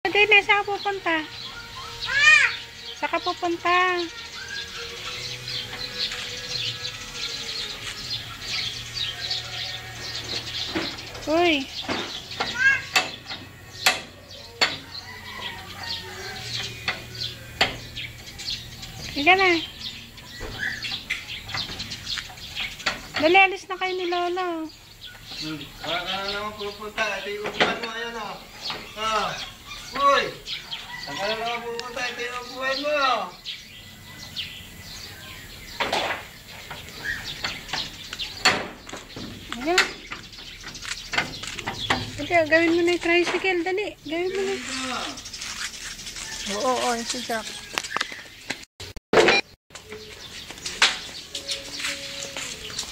Dine, saan ka pupunta? Saan ka pupunta? Uy. Higa na. Dali, alis na kayo ni Lolo. Wala ka na naman pupunta. Ito yung upuan mo. Ayan o. Uy! Saan ka na naman pupunta? Ito yung upuan mo. Higa. Dali, gawin mo na yung tricycle. Dali, gawin mo na. Oo, si Jack.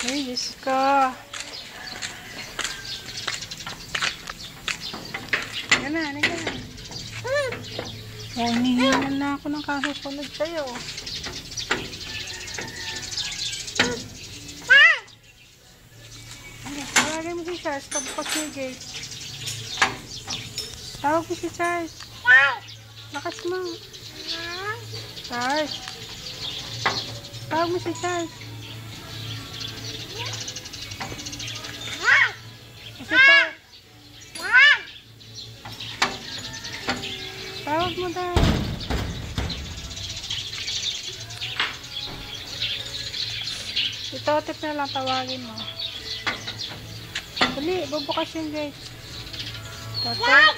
Ay, Diyos ko. Yan na, halika na. Oh, hinihingal na ako ng kasusunod sa'yo. Ano, tawagin mo si Charles. Tabukas mo yung gate. Tawag mo si Charles. Lakas mo. Charles. Tawag mo si Charles. Tawag mo daw. Ito, tip na lang tawagin mo. Dali, bubukas yung gate. Totep.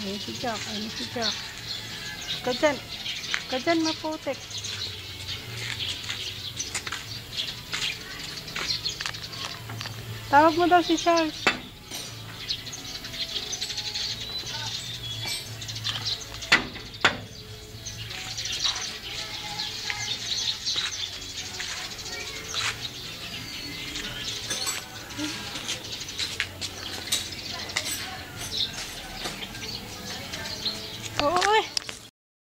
Ayun si Jack, ayun si Jack. Kadyan maputik. Tawag mo daw si Charles.